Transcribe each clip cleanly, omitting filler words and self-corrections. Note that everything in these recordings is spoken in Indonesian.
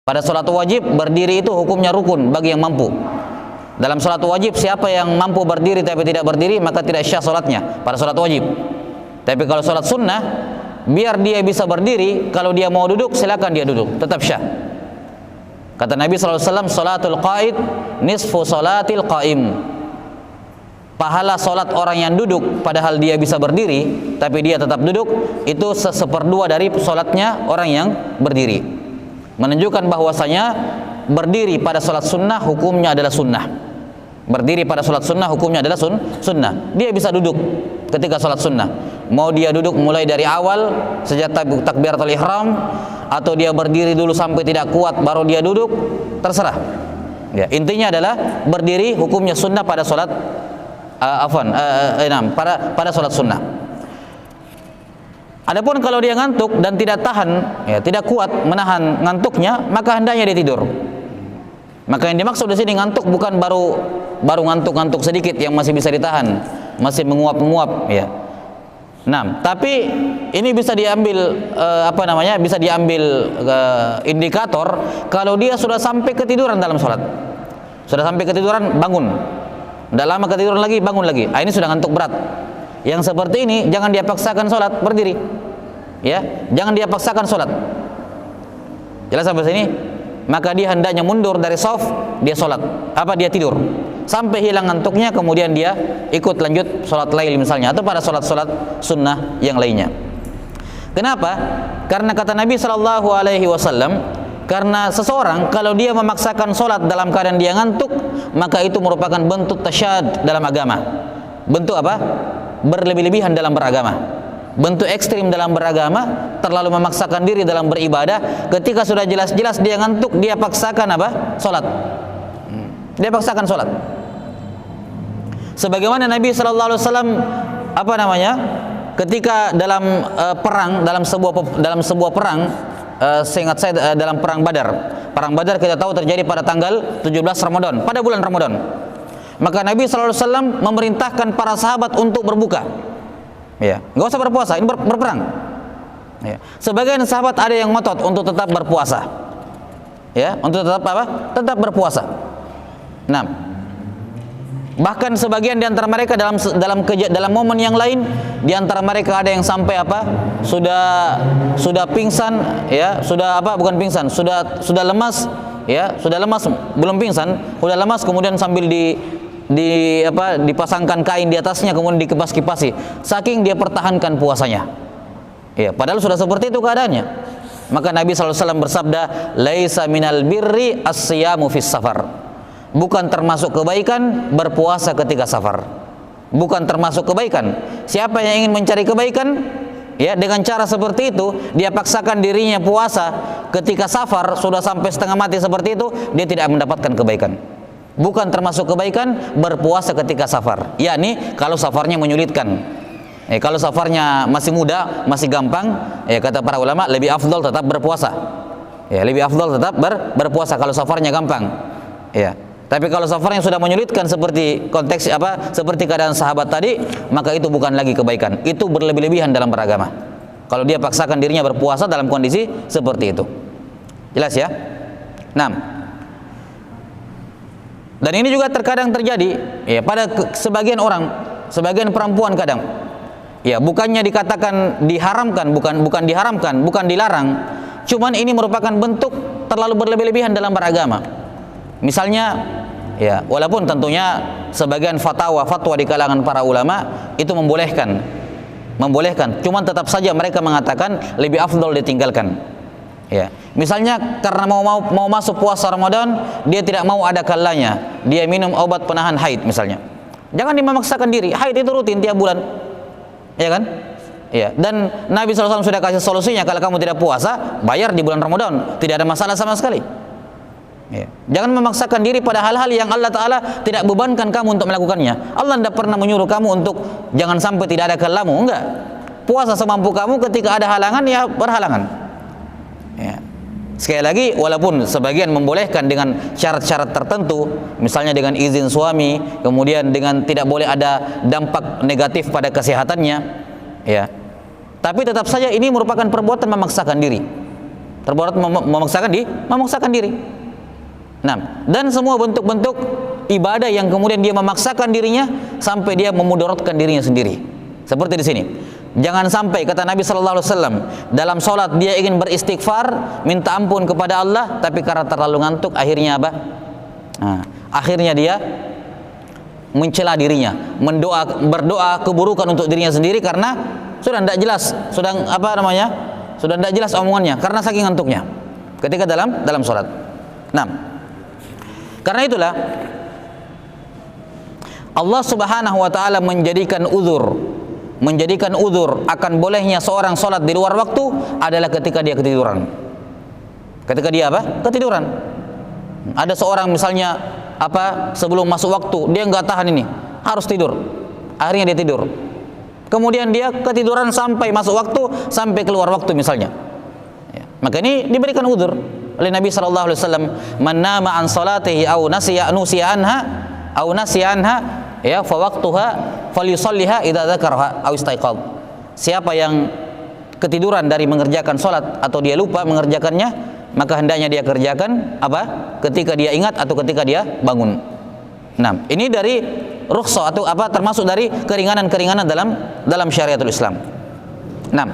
Pada sholat wajib berdiri itu hukumnya rukun bagi yang mampu. Dalam sholat wajib siapa yang mampu berdiri tapi tidak berdiri maka tidak syah sholatnya pada sholat wajib. Tapi kalau sholat sunnah biar dia bisa berdiri, kalau dia mau duduk silakan dia duduk, tetap syah. Kata Nabi SAW, sholatul qaid nisfu sholatil qaim. Pahala sholat orang yang duduk padahal dia bisa berdiri tapi dia tetap duduk itu seperdua dari sholatnya orang yang berdiri. Menunjukkan bahwasanya berdiri pada sholat sunnah hukumnya adalah sunnah. Berdiri pada sholat sunnah hukumnya adalah sunnah. Dia bisa duduk ketika sholat sunnah. Mau dia duduk mulai dari awal sejak takbiratul ihram, atau dia berdiri dulu sampai tidak kuat baru dia duduk, terserah. Ya, intinya adalah berdiri hukumnya sunnah pada sholat pada sholat sunnah. Adapun kalau dia ngantuk dan tidak tahan, ya, tidak kuat menahan ngantuknya, maka hendaknya dia tidur. Maka yang dimaksud di sini ngantuk bukan baru ngantuk-ngantuk sedikit yang masih bisa ditahan, masih menguap-menguap, ya. Nah, tapi ini bisa diambil bisa diambil indikator kalau dia sudah sampai ketiduran dalam sholat. Sudah sampai ketiduran, bangun. Tidak lama ketiduran lagi, bangun lagi. Ini sudah ngantuk berat. Yang seperti ini jangan dia paksakan sholat, berdiri. Ya, jangan dia paksakan sholat. Jelas sampai sini? Maka dia hendaknya mundur dari shaf, dia sholat. Dia tidur sampai hilang ngantuknya, kemudian dia ikut lanjut sholat lail misalnya, atau pada sholat-sholat sunnah yang lainnya. Kenapa? Karena kata Nabi SAW, karena seseorang kalau dia memaksakan sholat dalam keadaan dia ngantuk, maka itu merupakan bentuk tasyad dalam agama. Bentuk apa? Berlebih-lebihan dalam beragama. Bentuk ekstrim dalam beragama, terlalu memaksakan diri dalam beribadah. Ketika sudah jelas-jelas dia ngantuk, dia paksakan sholat. Dia paksakan sholat. Sebagaimana Nabi SAW ketika dalam perang, dalam sebuah perang, seingat saya dalam perang Badar. Perang Badar kita tahu terjadi pada tanggal 17 Ramadan, pada bulan Ramadan. Maka Nabi SAW memerintahkan para sahabat untuk berbuka. Ya, nggak usah berpuasa, ini berperang. Ya. Sebagian sahabat ada yang ngotot untuk tetap berpuasa. Ya, untuk tetap tetap berpuasa. Nah, bahkan sebagian di antara mereka dalam momen yang lain, di antara mereka ada yang sampai sudah pingsan, ya, bukan pingsan, sudah lemas, ya, sudah lemas, belum pingsan, sudah lemas, kemudian sambil dipasangkan kain di atasnya, kemudian dikipasi, saking dia pertahankan puasanya. Ya, padahal sudah seperti itu keadaannya. Maka Nabi SAW bersabda, laisa minal birri as-siyamu fis safar. Bukan termasuk kebaikan berpuasa ketika safar. Bukan termasuk kebaikan. Siapa yang ingin mencari kebaikan, ya, dengan cara seperti itu, dia paksakan dirinya puasa ketika safar, sudah sampai setengah mati seperti itu, dia tidak mendapatkan kebaikan. Bukan termasuk kebaikan berpuasa ketika safar. Yakni kalau safarnya menyulitkan. Kalau safarnya masih mudah, masih gampang, ya, kata para ulama lebih afdal tetap berpuasa. Ya, lebih afdal tetap berpuasa kalau safarnya gampang. Ya. Tapi kalau safarnya sudah menyulitkan seperti seperti keadaan sahabat tadi, maka itu bukan lagi kebaikan. Itu berlebih-lebihan dalam beragama. Kalau dia paksakan dirinya berpuasa dalam kondisi seperti itu. Jelas ya? 6. Dan ini juga terkadang terjadi, ya, pada sebagian orang, sebagian perempuan kadang. Ya, bukannya dikatakan diharamkan, bukan diharamkan, bukan dilarang. Cuman ini merupakan bentuk terlalu berlebih-lebihan dalam beragama. Misalnya, ya, walaupun tentunya sebagian fatwa di kalangan para ulama itu membolehkan. Cuman tetap saja mereka mengatakan lebih afdal ditinggalkan. Ya, misalnya karena mau masuk puasa Ramadan, dia tidak mau ada kalanya dia minum obat penahan haid misalnya. Jangan dimemaksakan diri. Haid itu rutin tiap bulan, ya kan? Ya. Dan Nabi SAW sudah kasih solusinya, kalau kamu tidak puasa, bayar di bulan Ramadan, tidak ada masalah sama sekali. Ya. Jangan memaksakan diri pada hal-hal yang Allah Ta'ala tidak bebankan kamu untuk melakukannya. Allah tidak pernah menyuruh kamu untuk jangan sampai tidak ada kalamu, enggak. Puasa semampu kamu, ketika ada halangan ya berhalangan. Ya. Sekali lagi, walaupun sebagian membolehkan dengan syarat-syarat tertentu, misalnya dengan izin suami, kemudian dengan tidak boleh ada dampak negatif pada kesehatannya, ya. Tapi tetap saja ini merupakan perbuatan memaksakan diri. Terberat memaksakan diri. Nah, dan semua bentuk-bentuk ibadah yang kemudian dia memaksakan dirinya sampai dia memudaratkan dirinya sendiri. Seperti di sini. Jangan sampai kata Nabi sallallahu alaihi wasallam, dalam salat dia ingin beristighfar, minta ampun kepada Allah, tapi karena terlalu ngantuk akhirnya apa? Nah, akhirnya dia mencela dirinya, berdoa keburukan untuk dirinya sendiri karena sudah tidak jelas, sudah tidak jelas omongannya karena saking ngantuknya ketika dalam salat. Nah, karena itulah Allah Subhanahu wa taala menjadikan uzur akan bolehnya seorang salat di luar waktu adalah ketika dia ketiduran. Ketika dia apa? Ketiduran. Ada seorang misalnya sebelum masuk waktu dia nggak tahan ini, harus tidur. Akhirnya dia tidur. Kemudian dia ketiduran sampai masuk waktu, sampai keluar waktu misalnya. Ya. Maka ini diberikan uzur oleh Nabi sallallahu alaihi wasallam, "Man nama an salatihi aw nasiya anha ya fa waqtuha falyusalliha idza dzakaraha aw istaiqadh." Siapa yang ketiduran dari mengerjakan salat atau dia lupa mengerjakannya, maka hendaknya dia kerjakan ketika dia ingat atau ketika dia bangun. Nah, ini dari rukhsah atau termasuk dari keringanan-keringanan dalam syariatul Islam. Nah,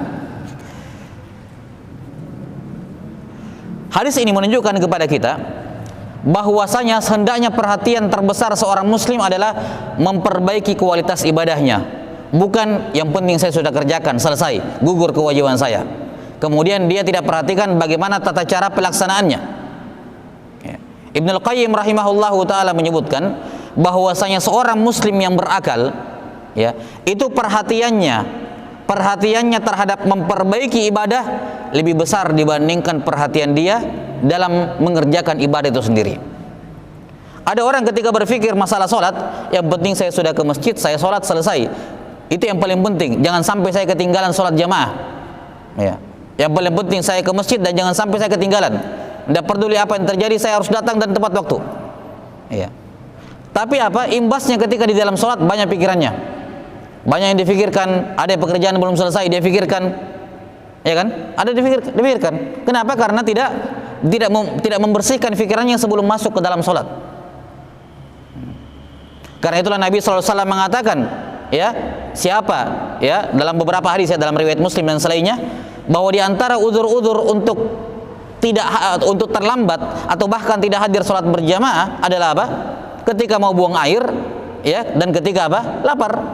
hadis ini menunjukkan kepada kita bahwasanya hendaknya perhatian terbesar seorang muslim adalah memperbaiki kualitas ibadahnya. Bukan yang penting saya sudah kerjakan, selesai, gugur kewajiban saya. Kemudian dia tidak perhatikan bagaimana tata cara pelaksanaannya. Ibnul Qayyim rahimahullahu taala menyebutkan bahwasanya seorang muslim yang berakal ya, itu perhatiannya terhadap memperbaiki ibadah lebih besar dibandingkan perhatian dia dalam mengerjakan ibadah itu sendiri. Ada orang ketika berpikir masalah sholat, yang penting saya sudah ke masjid, saya sholat selesai, itu yang paling penting, jangan sampai saya ketinggalan sholat jamaah ya. Yang paling penting saya ke masjid dan jangan sampai saya ketinggalan. Tidak peduli apa yang terjadi, saya harus datang dan tepat waktu ya. Tapi imbasnya ketika di dalam sholat banyak pikirannya, banyak yang difikirkan, ada pekerjaan belum selesai dia fikirkan, ya kan? Ada dipikirkan. Kenapa? Karena tidak membersihkan pikirannya sebelum masuk ke dalam sholat. Karena itulah Nabi SAW mengatakan, ya, siapa ya dalam beberapa hadis ya, dalam riwayat Muslim dan selainnya, bahwa di antara uzur-uzur untuk terlambat atau bahkan tidak hadir sholat berjamaah adalah ketika mau buang air ya, dan ketika lapar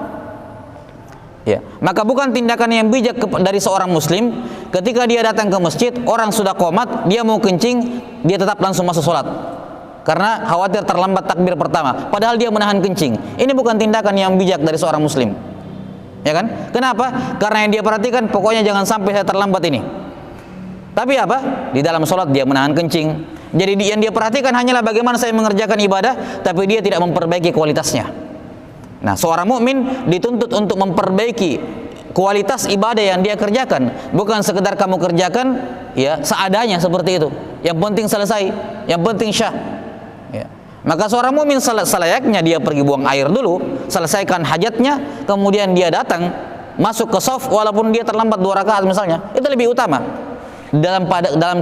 ya. Maka bukan tindakan yang bijak dari seorang muslim ketika dia datang ke masjid, orang sudah qomat, dia mau kencing, dia tetap langsung masuk sholat karena khawatir terlambat takbir pertama, padahal dia menahan kencing. Ini bukan tindakan yang bijak dari seorang muslim, ya kan? Kenapa? Karena yang dia perhatikan pokoknya jangan sampai saya terlambat ini. Tapi di dalam sholat dia menahan kencing. Jadi yang dia perhatikan hanyalah bagaimana saya mengerjakan ibadah, tapi dia tidak memperbaiki kualitasnya. Nah, seorang mukmin dituntut untuk memperbaiki kualitas ibadah yang dia kerjakan, bukan sekedar kamu kerjakan ya seadanya seperti itu. Yang penting selesai, yang penting syah. Ya. Maka seorang mukmin selayaknya dia pergi buang air dulu, selesaikan hajatnya, kemudian dia datang masuk ke shaf walaupun dia terlambat 2 rakaat misalnya. Itu lebih utama. Dalam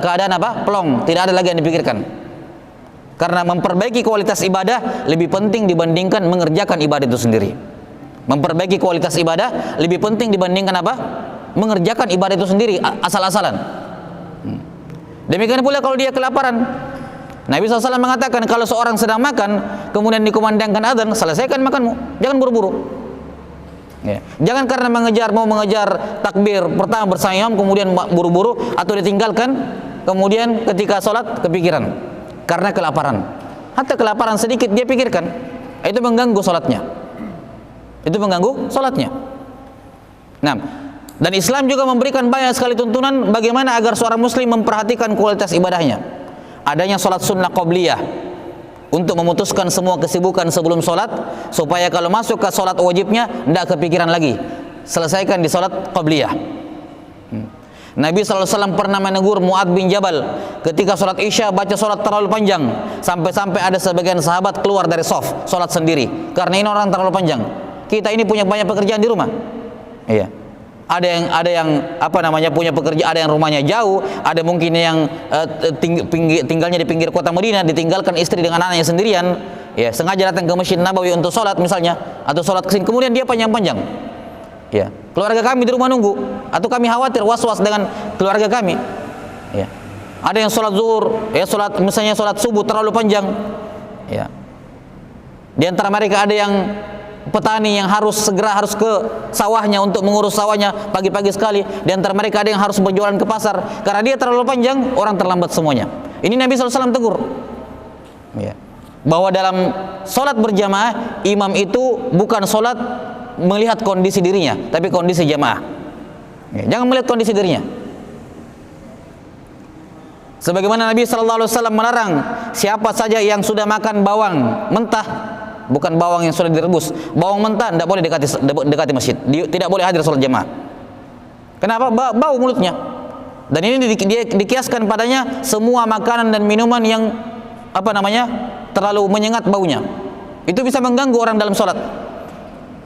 keadaan plong, tidak ada lagi yang dipikirkan. Karena memperbaiki kualitas ibadah lebih penting dibandingkan mengerjakan ibadah itu sendiri. Memperbaiki kualitas ibadah lebih penting dibandingkan mengerjakan ibadah itu sendiri asal-asalan. Demikian pula kalau dia kelaparan. Nabi SAW mengatakan kalau seorang sedang makan kemudian dikumandangkan adzan, selesaikan makanmu, jangan buru-buru. Ya. Jangan karena mau mengejar takbir pertama bersama imam kemudian buru-buru atau ditinggalkan, kemudian ketika sholat kepikiran karena kelaparan. Hatta kelaparan sedikit dia pikirkan, itu mengganggu sholatnya. Nah, dan Islam juga memberikan banyak sekali tuntunan bagaimana agar seorang muslim memperhatikan kualitas ibadahnya. Adanya sholat sunnah qobliyah untuk memutuskan semua kesibukan sebelum sholat, supaya kalau masuk ke sholat wajibnya tidak kepikiran lagi, selesaikan di sholat qabliyah. Nabi SAW pernah menegur Mu'adz bin Jabal ketika sholat isya baca sholat terlalu panjang, sampai-sampai ada sebagian sahabat keluar dari shaf sholat sendiri karena ini orang terlalu panjang. Kita ini punya banyak pekerjaan di rumah, iya. ada yang apa namanya punya pekerjaan, ada yang rumahnya jauh, ada mungkin yang tinggalnya di pinggir kota Madinah, ditinggalkan istri dengan anaknya sendirian, ya sengaja datang ke Masjid Nabawi untuk sholat misalnya, atau sholat kesini, kemudian dia panjang-panjang, ya keluarga kami di rumah nunggu, atau kami khawatir was-was dengan keluarga kami, ya ada yang sholat zuhur, ya sholat misalnya sholat subuh terlalu panjang, ya di antara mereka ada yang petani yang harus ke sawahnya untuk mengurus sawahnya pagi-pagi sekali. Di antara mereka ada yang harus berjualan ke pasar. Karena dia terlalu panjang, orang terlambat semuanya. Ini Nabi SAW tegur, ya, bahwa dalam sholat berjamaah, imam itu bukan sholat melihat kondisi dirinya, tapi kondisi jamaah. Ya, jangan melihat kondisi dirinya. Sebagaimana Nabi SAW melarang siapa saja yang sudah makan bawang mentah, bukan bawang yang sudah direbus, bawang mentah tidak boleh dekati masjid, tidak boleh hadir sholat jamaah. Kenapa? Bau mulutnya. Dan ini dikiaskan padanya semua makanan dan minuman yang apa namanya terlalu menyengat baunya, itu bisa mengganggu orang dalam sholat.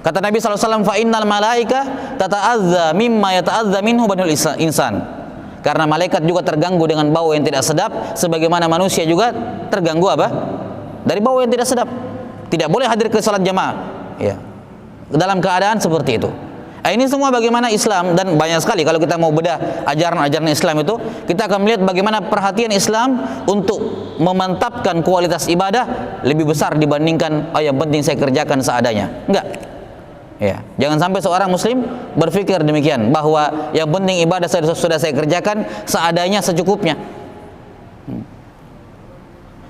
Kata Nabi SAW, fa innal malaika tata'adza mimma yata'adza minhu banul insan. Karena malaikat juga terganggu dengan bau yang tidak sedap, sebagaimana manusia juga terganggu apa? Dari bau yang tidak sedap. Tidak boleh hadir ke salat jamaah, ya, dalam keadaan seperti itu. Ini semua bagaimana Islam, dan banyak sekali kalau kita mau bedah ajaran-ajaran Islam itu, kita akan melihat bagaimana perhatian Islam untuk memantapkan kualitas ibadah lebih besar dibandingkan yang penting saya kerjakan seadanya. Enggak. Ya, jangan sampai seorang muslim berpikir demikian, bahwa yang penting ibadah sudah saya kerjakan seadanya, secukupnya.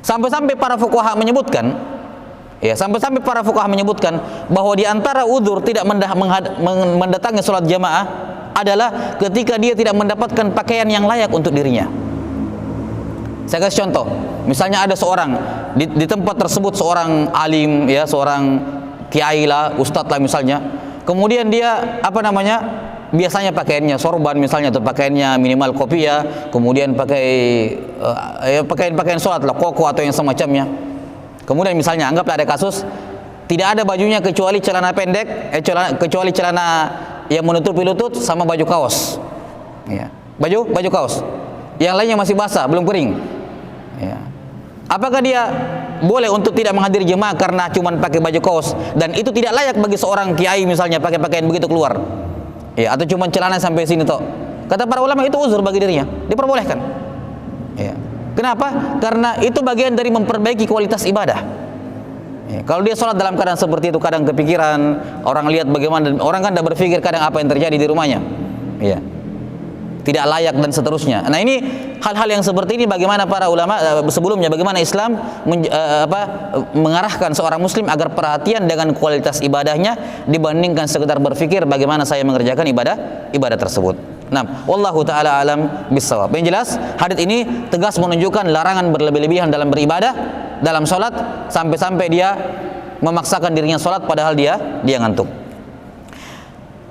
Sampai-sampai para fuqaha menyebutkan, ya, sampai-sampai para fuqaha menyebutkan bahwa di antara udzur tidak mendatangi sholat jamaah adalah ketika dia tidak mendapatkan pakaian yang layak untuk dirinya. Saya kasih contoh, misalnya ada seorang di tempat tersebut, seorang alim, ya, seorang kiai lah, ustadz lah misalnya, kemudian dia apa namanya biasanya pakaiannya sorban misalnya, atau pakaiannya minimal kopiah, kemudian pakai pakaian sholat lah, koko atau yang semacamnya. Kemudian misalnya anggaplah ada kasus tidak ada bajunya kecuali celana pendek, kecuali celana yang menutupi lutut sama baju kaos, ya, baju kaos, yang lainnya masih basah belum kering, ya. Apakah dia boleh untuk tidak menghadiri jemaah karena cuma pakai baju kaos, dan itu tidak layak bagi seorang kiai misalnya pakai pakaian begitu keluar, ya, atau cuma celana sampai sini toh? Kata para ulama itu uzur bagi dirinya, diperbolehkan, ya. Kenapa? Karena itu bagian dari memperbaiki kualitas ibadah. Ya, kalau dia sholat dalam keadaan seperti itu, kadang kepikiran, orang lihat bagaimana, orang kan tidak berpikir kadang apa yang terjadi di rumahnya, ya, tidak layak dan seterusnya. Nah, ini hal-hal yang seperti ini bagaimana para ulama sebelumnya, bagaimana Islam mengarahkan seorang muslim agar perhatian dengan kualitas ibadahnya dibandingkan sekedar berpikir bagaimana saya mengerjakan ibadah tersebut. Nah, wallahu taala alam bissawab. Yang jelas, hadits ini tegas menunjukkan larangan berlebih-lebihan dalam beribadah, dalam sholat, sampai-sampai dia memaksakan dirinya sholat padahal dia ngantuk.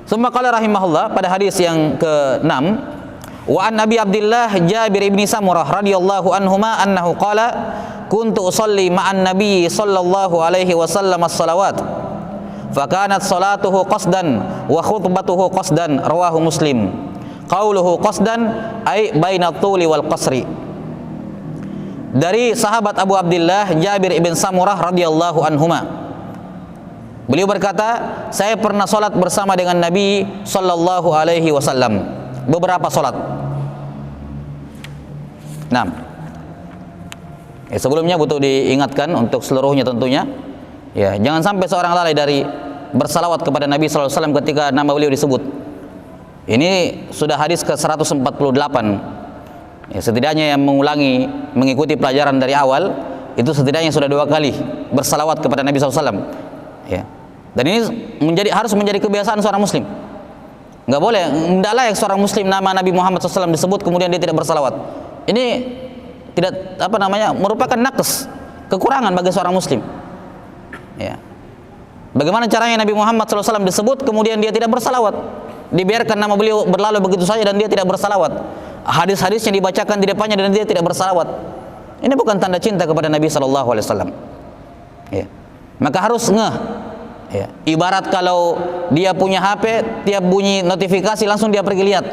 Summa qala rahimahullah, pada hadis yang ke-6, wa an Nabi Abdullah Jabir ibn Samurah radhiyallahu anhuma annahu qala kuntu usalli ma'an nabiy sallallahu alaihi wasallam as-salawat fa kanat salatuhu qasdan wa khutbatuhu qasdan, rawahu Muslim. Qauluhu qasdan ay baina tuli wal qasri. Dari sahabat Abu Abdullah Jabir ibn Samurah radhiyallahu anhuma, beliau berkata, saya pernah salat bersama dengan Nabi sallallahu alaihi wasallam, beberapa salat. Nah, sebelumnya butuh diingatkan untuk seluruhnya tentunya, ya, jangan sampai seorang lalai dari bersalawat kepada Nabi sallallahu alaihi wasallam ketika nama beliau disebut. Ini sudah hadis ke-148. Ya, setidaknya yang mengikuti pelajaran dari awal itu setidaknya sudah 2 kali bersalawat kepada Nabi SAW. Ya. Dan ini harus menjadi kebiasaan seorang muslim. Nggak boleh, tidak layak seorang muslim nama Nabi Muhammad SAW disebut kemudian dia tidak bersalawat. Ini tidak merupakan naqs, kekurangan bagi seorang muslim. Ya. Bagaimana caranya Nabi Muhammad SAW disebut kemudian dia tidak bersalawat? Dibiarkan nama beliau berlalu begitu saja dan dia tidak bersalawat. Hadis-hadisnya dibacakan di depannya dan dia tidak bersalawat. Ini bukan tanda cinta kepada Nabi SAW. Ya. Maka harus Ya. Ibarat kalau dia punya HP, tiap bunyi notifikasi langsung dia pergi lihat.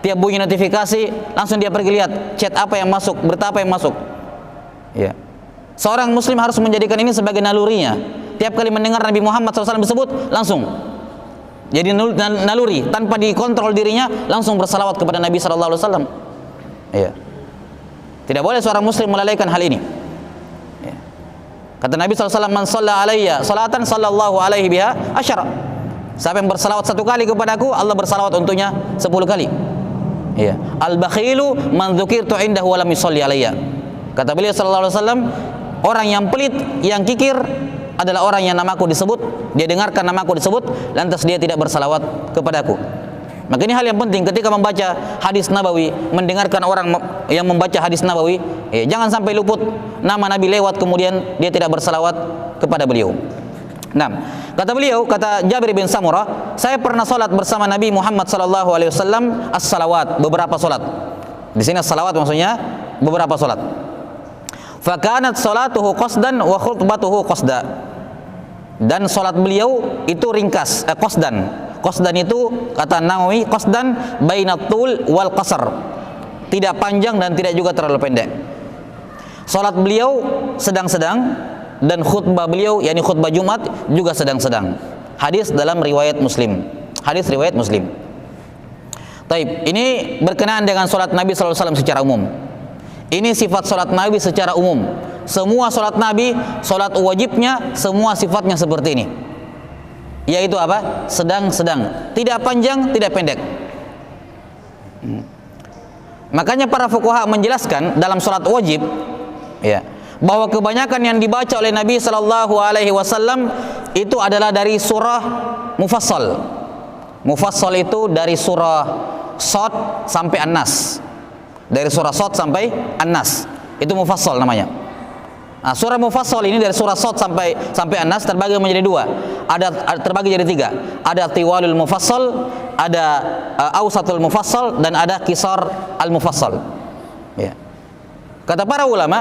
Tiap bunyi notifikasi langsung dia pergi lihat chat apa yang masuk, berita apa yang masuk. Ya. Seorang muslim harus menjadikan ini sebagai nalurinya. Tiap kali mendengar Nabi Muhammad SAW disebut, langsung jadi naluri, tanpa dikontrol dirinya, langsung bersalawat kepada Nabi SAW. Ya. Tidak boleh seorang muslim melalaikan hal ini. Kata Nabi SAW, man shalla alayya salatan sallallahu alaihi biha asyara. Siapa yang bersalawat satu kali kepadaku, Allah bersalawat untuknya 10 kali. Iya. Al-bakhilu man dzukirtu indahu wa lam yusalli alayya. Kata beliau sallallahu alaihi wasallam, orang yang pelit, yang kikir adalah orang yang namaku disebut, dia dengarkan namaku disebut, lantas dia tidak bersalawat kepadaku. Maka ini hal yang penting ketika membaca hadis Nabawi, mendengarkan orang yang membaca hadis Nabawi, jangan sampai luput nama Nabi lewat kemudian dia tidak bersalawat kepada beliau. Nah, kata beliau, kata Jabir bin Samurah, saya pernah salat bersama Nabi Muhammad sallallahu alaihi wasallam as-salawat, beberapa salat. Di sini as-salawat maksudnya beberapa salat. Fa kanat salatuhu qasdan wa khutbatuhu qasda. Dan salat beliau itu ringkas, qasdan. Qasdan itu kata Nawawi, qasdan bainat tul wal qasar. Tidak panjang dan tidak juga terlalu pendek. Salat beliau sedang-sedang dan khutbah beliau, yakni khutbah Jumat juga sedang-sedang. Hadis dalam riwayat Muslim. Hadis riwayat Muslim. Taib, ini berkenaan dengan salat Nabi sallallahu alaihi wasallam secara umum. Ini sifat salat Nabi secara umum. Semua salat Nabi, salat wajibnya semua sifatnya seperti ini. Yaitu apa? Sedang-sedang, tidak panjang, tidak pendek. Makanya para fuqaha menjelaskan dalam salat wajib, ya, bahwa kebanyakan yang dibaca oleh Nabi sallallahu alaihi wasallam itu adalah dari surah mufassal. Mufassal itu dari surah Shad sampai An-Nas. Dari surah Shad sampai An-Nas. Itu mufassal namanya. Nah, surah mufassal ini dari surah Shad sampai An-Nas terbagi menjadi dua. Ada terbagi jadi tiga. Ada tiwalul mufassal, ada ausatul mufassal, dan ada kisar al mufassal. Ya. Kata para ulama,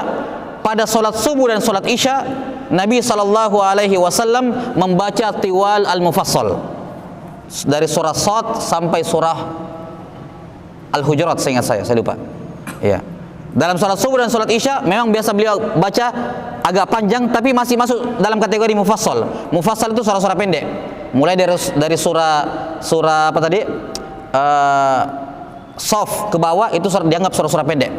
pada salat subuh dan salat isya Nabi sallallahu alaihi wasallam membaca tiwal al mufassal dari surah Shad sampai surah Al-Hujurat, seingat saya lupa. Ya. Dalam salat subuh dan salat isya memang biasa beliau baca agak panjang, tapi masih masuk dalam kategori mufassal. Mufassal itu surah-surah pendek. Mulai dari surah apa tadi? Shaf ke bawah itu dianggap surah-surah pendek.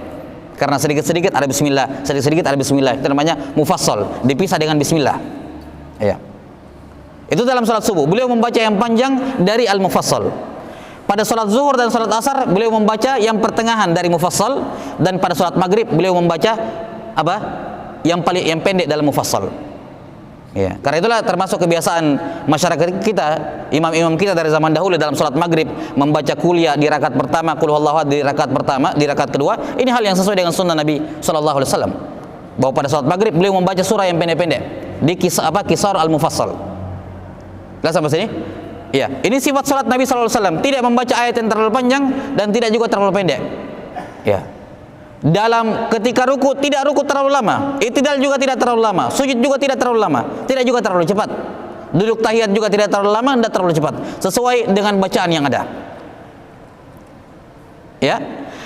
Karena sedikit-sedikit ada bismillah, sedikit-sedikit ada bismillah. Itu namanya mufassal, dipisah dengan bismillah. Ya. Itu dalam salat subuh. Beliau membaca yang panjang dari al-mufassal. Pada salat zuhur dan salat asar beliau membaca yang pertengahan dari mufassal, dan pada salat maghrib beliau membaca apa? Yang pendek dalam mufassal. Ya, karena itulah termasuk kebiasaan masyarakat kita, imam-imam kita dari zaman dahulu dalam salat maghrib membaca kuliah di rakaat pertama, qul huwallahu ahad di rakaat pertama, di rakaat kedua. Ini hal yang sesuai dengan sunnah Nabi sallallahu alaihi wasallam. Bahwa pada salat maghrib beliau membaca surah yang pendek-pendek di kisar al-mufassal. Jelas sampai sini? Ya, ini sifat salat Nabi sallallahu alaihi wasallam, tidak membaca ayat yang terlalu panjang dan tidak juga terlalu pendek. Ya. Dalam ketika ruku tidak ruku terlalu lama, i'tidal juga tidak terlalu lama, sujud juga tidak terlalu lama, tidak juga terlalu cepat. Duduk tahiyat juga tidak terlalu lama, tidak terlalu cepat, sesuai dengan bacaan yang ada. Ya.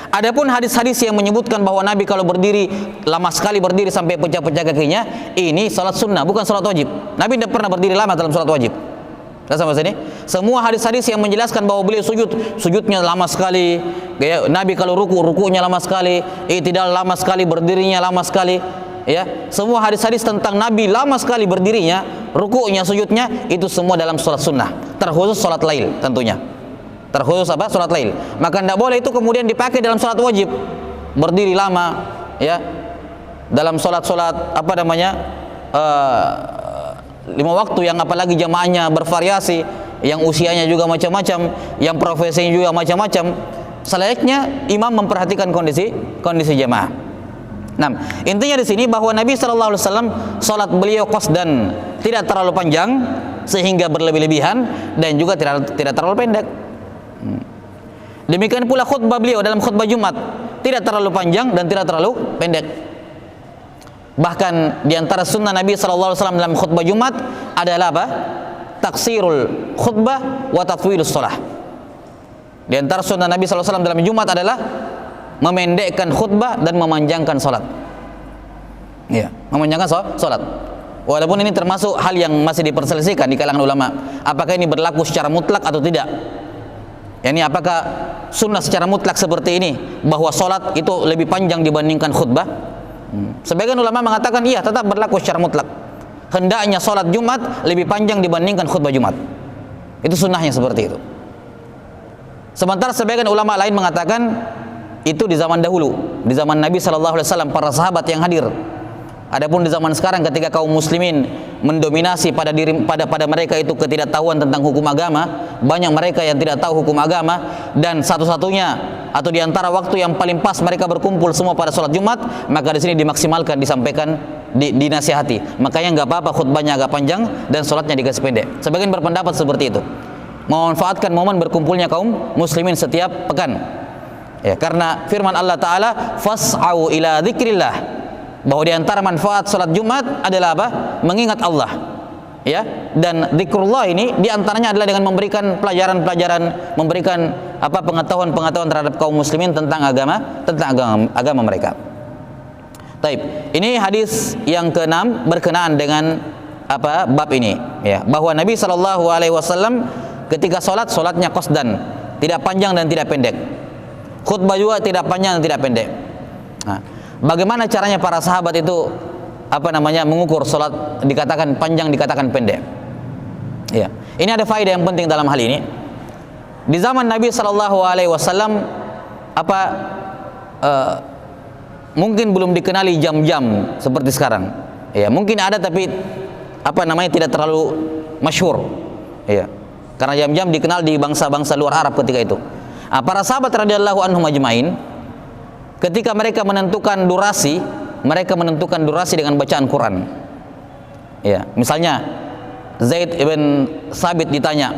Adapun hadis-hadis yang menyebutkan bahwa Nabi kalau berdiri lama sekali berdiri sampai pecah-pecah kakinya, ini salat sunnah, bukan salat wajib. Nabi tidak pernah berdiri lama dalam salat wajib. Sampai sini, semua hadis-hadis yang menjelaskan bahwa beliau sujudnya lama sekali, ya, Nabi kalau rukunya lama sekali, tidak lama sekali, berdirinya lama sekali, ya, semua hadis-hadis tentang Nabi lama sekali berdirinya, rukunya, sujudnya, itu semua dalam salat sunnah, terkhusus salat lail tentunya, terkhusus apa? Salat lail. Maka tidak boleh itu kemudian dipakai dalam salat wajib, berdiri lama, ya, dalam salat-salat apa namanya? 5 waktu yang apalagi jamaahnya bervariasi, yang usianya juga macam-macam, yang profesinya juga macam-macam. Selayaknya imam memperhatikan kondisi jamaah. Nah, intinya di sini bahwa Nabi sallallahu alaihi wasallam salat beliau qasdan, tidak terlalu panjang sehingga berlebih-lebihan, dan juga tidak terlalu pendek. Demikian pula khutbah beliau dalam khutbah Jumat, tidak terlalu panjang dan tidak terlalu pendek. Bahkan di antara sunnah Nabi sallallahu alaihi wasallam dalam khutbah Jumat adalah apa? taksirul khutbah wa tatwilus shalah. Di antara sunnah Nabi SAW dalam Jumat adalah memendekkan khutbah dan memanjangkan salat. Ya, memanjangkan salat. Walaupun ini termasuk hal yang masih diperselisihkan di kalangan ulama, apakah ini berlaku secara mutlak atau tidak. Yani apakah sunnah secara mutlak seperti ini, bahwa salat itu lebih panjang dibandingkan khutbah? Sebagian ulama mengatakan iya, tetap berlaku secara mutlak. Hendaknya salat Jumat lebih panjang dibandingkan khutbah Jumat. Itu sunnahnya seperti itu. Sementara sebagian ulama lain mengatakan itu di zaman dahulu, di zaman Nabi SAW, para sahabat yang hadir. Adapun di zaman sekarang ketika kaum muslimin mendominasi pada mereka itu ketidaktahuan tentang hukum agama, banyak mereka yang tidak tahu hukum agama, dan satu-satunya atau di antara waktu yang paling pas mereka berkumpul semua pada sholat Jumat, maka di sini dimaksimalkan, disampaikan, dinasihati. Makanya nggak apa-apa khutbahnya agak panjang dan sholatnya dikasih pendek. Sebagian berpendapat seperti itu, memanfaatkan momen berkumpulnya kaum muslimin setiap pekan. Ya, karena firman Allah Ta'ala, fas'au ila dzikrillah, bahwa di antara manfaat salat Jumat adalah apa? Mengingat Allah. Ya, dan zikrullah ini di antaranya adalah dengan memberikan pelajaran-pelajaran, memberikan apa pengetahuan-pengetahuan terhadap kaum muslimin tentang agama mereka. Taib. Ini hadis yang ke-6 berkenaan dengan apa? Bab ini, ya, bahwa Nabi SAW ketika salatnya qasdan, tidak panjang dan tidak pendek. Khutbah juga tidak panjang dan tidak pendek. Nah, bagaimana caranya para sahabat itu mengukur salat dikatakan panjang, dikatakan pendek? Ya, ini ada faedah yang penting dalam hal ini. Di zaman Nabi SAW mungkin belum dikenali jam-jam seperti sekarang. Ya, mungkin ada tapi tidak terlalu masyhur. Ya, karena jam-jam dikenal di bangsa-bangsa luar Arab ketika itu. Para sahabat radhiyallahu anhum ajmain, ketika mereka menentukan durasi, mereka menentukan durasi dengan bacaan Quran. Ya, misalnya Zaid ibn Sabit ditanya,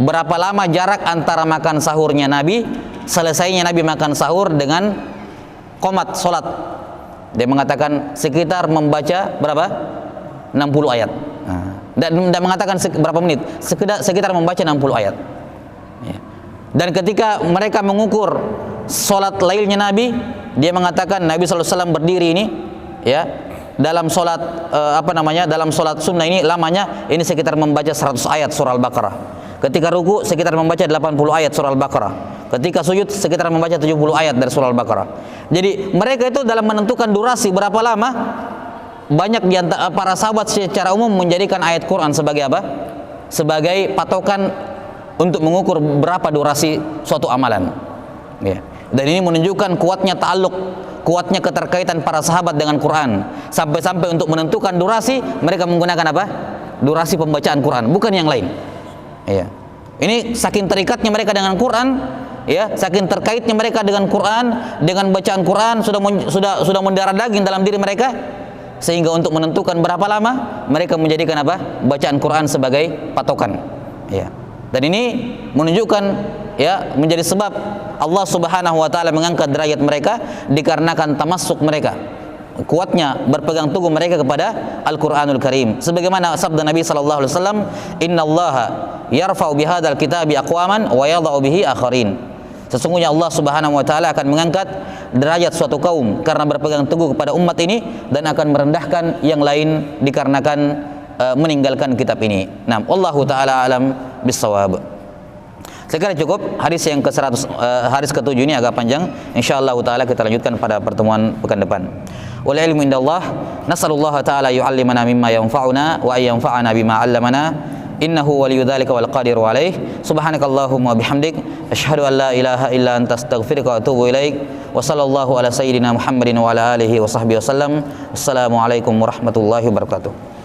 berapa lama jarak antara makan sahurnya Nabi, selesainya Nabi makan sahur dengan qomat salat? Dia mengatakan sekitar membaca berapa? 60 ayat. Dan tidak mengatakan berapa menit, sekitar membaca 60 ayat. Ya. Dan ketika mereka mengukur salat lailnya Nabi, dia mengatakan Nabi SAW berdiri ini, ya, dalam salat dalam salat sunnah ini lamanya ini sekitar membaca 100 ayat surah Al-Baqarah. Ketika ruku sekitar membaca 80 ayat surah Al-Baqarah. Ketika sujud sekitar membaca 70 ayat dari surah Al-Baqarah. Jadi mereka itu dalam menentukan durasi berapa lama, banyak di antara para sahabat secara umum menjadikan ayat Quran sebagai apa? Sebagai patokan untuk mengukur berapa durasi suatu amalan. Ya. Dan ini menunjukkan kuatnya ta'alluq, kuatnya keterkaitan para sahabat dengan Quran. Sampai-sampai untuk menentukan durasi mereka menggunakan apa? Durasi pembacaan Quran, bukan yang lain. Ya. Ini saking terikatnya mereka dengan Quran, ya, saking terkaitnya mereka dengan Quran, dengan bacaan Quran sudah mendarah daging dalam diri mereka, sehingga untuk menentukan berapa lama mereka menjadikan apa? Bacaan Quran sebagai patokan. Ya. Dan ini menunjukkan, ya, menjadi sebab Allah Subhanahu wa taala mengangkat derajat mereka dikarenakan tamassuk mereka, kuatnya berpegang teguh mereka kepada Al-Qur'anul Karim. Sebagaimana sabda Nabi sallallahu alaihi wasallam, "Innallaha yarfa'u bihadzal kitabi aqwaman wa yadha'u bihi akharin." Sesungguhnya Allah Subhanahu wa taala akan mengangkat derajat suatu kaum karena berpegang teguh kepada umat ini, dan akan merendahkan yang lain dikarenakan meninggalkan kitab ini. Nah, Allahu taala alam bisawab. Saya kira cukup. Hadis yang ke-100, hadis ke-7 ini agak panjang. Insyaallah taala kita lanjutkan pada pertemuan pekan depan. Wal ilmu indallah. Nasallallahu taala yu'allimana mimma yanfa'una wa ay yanfa'ana bima 'allamana. Innahu waliyyu dzalika wal qadiru alaih. Subhanakallahumma bihamdik asyhadu an la ilaha illa anta astaghfiruka wa atubu ilaik. Wa sallallahu ala sayyidina Muhammadin wa ala alihi wa sahbihi wasallam. Assalamualaikum warahmatullahi wabarakatuh.